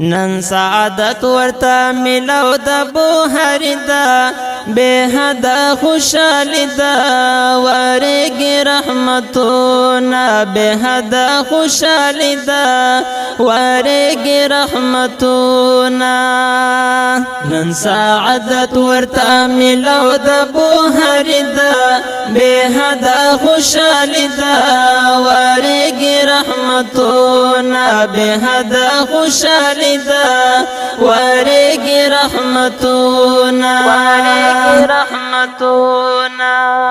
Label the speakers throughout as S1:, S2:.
S1: نن سعادت ورتا ملو دا بوهر دا بے حد خوشحالی دا ورگی رحمتونا بے حد خوشحالی دا ورگی رحمتونا نن سعادت ورتا ملو دا بوهر دا بے حد خوشحالی دا ورگی رحمتونا بے حد خوشحالی دا ورگی رحمتونا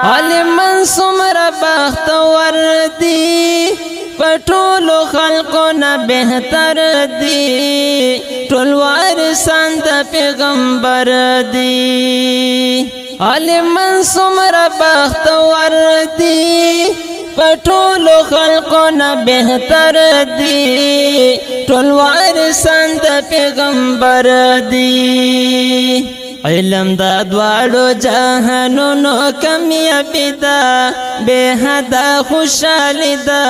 S1: علمان سمر بخت وردی پټولو خلقنا بهتر دی ټول وارثان د پیغمبر دی علمان سمر بخت وردی پټولو خلقنا بهتر دی ټول وارثان د پیغمبر دی علم دا دوالو جهانونو کامیابی دا بے حد خوشحالی دا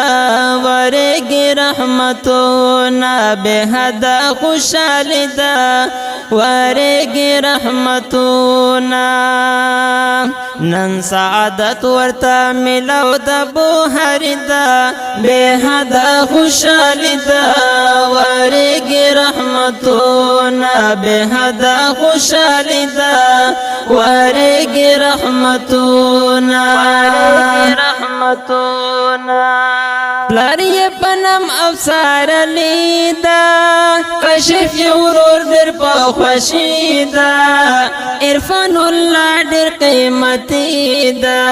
S1: ورگی رحمتونا بے حد خوشحالی دا ورگی رحمتونا نن سعادت ورتا ملو دا بوهر دا بے حد خوشحالی دا ورگی رحمتونا بے حد خوشحالی دا ورگی رحمتونا پلاری پنم افسار لیدا کشف یورور در پا خوشیدا عرفان اللہ در قیمتی دا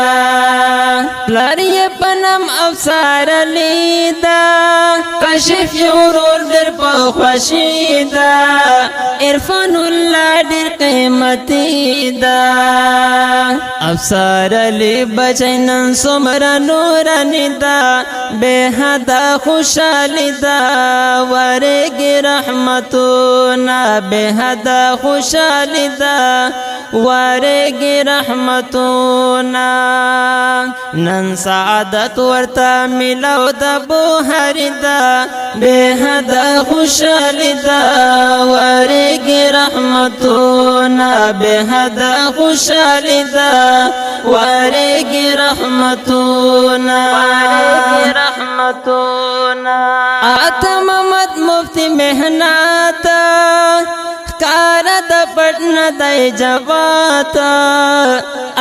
S1: پلاری پنم افسار لیدا کشف یورور در پا خوشیدا عرفان اللہ در قیمتی دا افسار لی بچینن سمر نورانی دا بے حد خوشحالی دا ورگی رحمتونا بے حد خوشحالی دا ورگی رحمتونا نن سعادت ورتا ملو دا بوهر دا بے حد خوشحالی دا ورگی رحمتونا بے حد خوشحالی دا ورگی رحمتونا آتا محمد مفتی محناتا کارا دا پٹنا دائی جواتا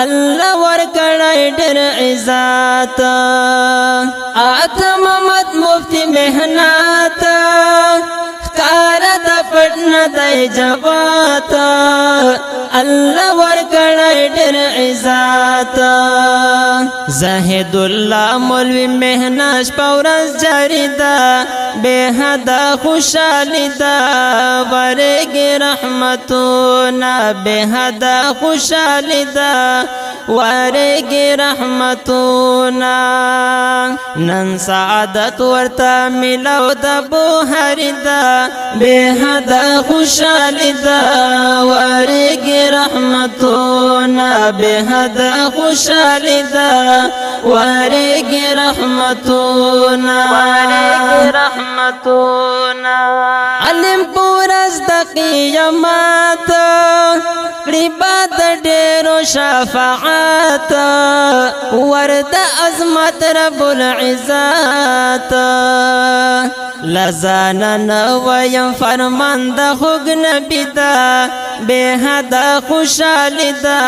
S1: اللہ ورکڑائی در عزاتا آتا محمد مفتی محناتا کارا دا پٹنا دائی جواتا اللہ ورکڑائی در عزاتا زاہد اللہ مولوی مہناش پورس جاری دا بے حد خوشحالی دا ورگی رحمتونا بے حد خوشحالی دا ورگی رحمتونا نن سعادت ورتا ملو دا بوهر دا بے حد خوشحالی دا ورگی رحمتونا بے حد خوشحالی دا ورگی رحمتونا علم پورس د قیامت قریبات ډیرو شفاعت ورد عظمت رب العزت لزانن ویم فرمان د خوږ نبی دا بے حد خوشحالی دا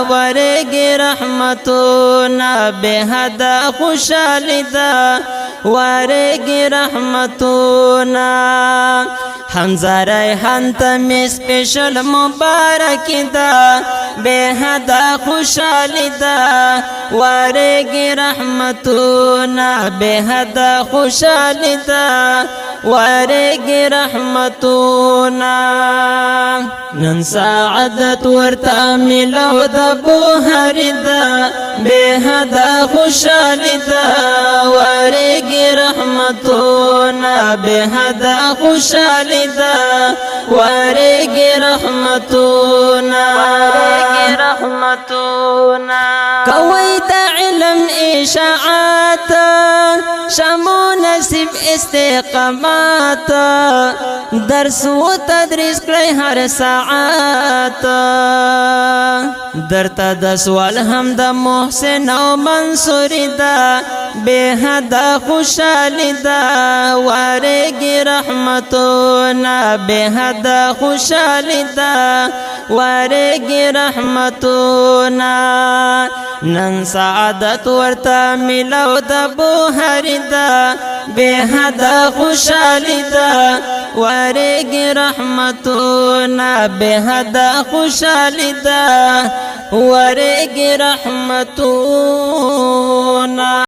S1: ورگی رحمتونا بے حد خوشحالی دا ورگی رحمتونا حمزہ ریحان تمی سپیشل مبارکی دا بے حد خوشحالی دا ورگی رحمتونا بے حد خوشحالی دا ورگی رحمتونا نن سعادت ورتا ملو دا بوهر دا بے حد خوشحالی دا ورگی رحمتونا بے حد خوشحالی دا ورگی رحمتونا کوئی دا علم اشاعات شمو نصیب استقامت درس و تدریس کړی هر ساعت درته د سوال هم د محسن او منصور دا بے حد خوشحالی دا وارگی رحمتونا بے حد خوشحالی دا وارگی رحمتونا نن سعادت ورتا ملو دا بوهری دا بے حد خوشحالی دا وارگی رحمتونا بے حد خوشحالی دا وارگی رحمتونا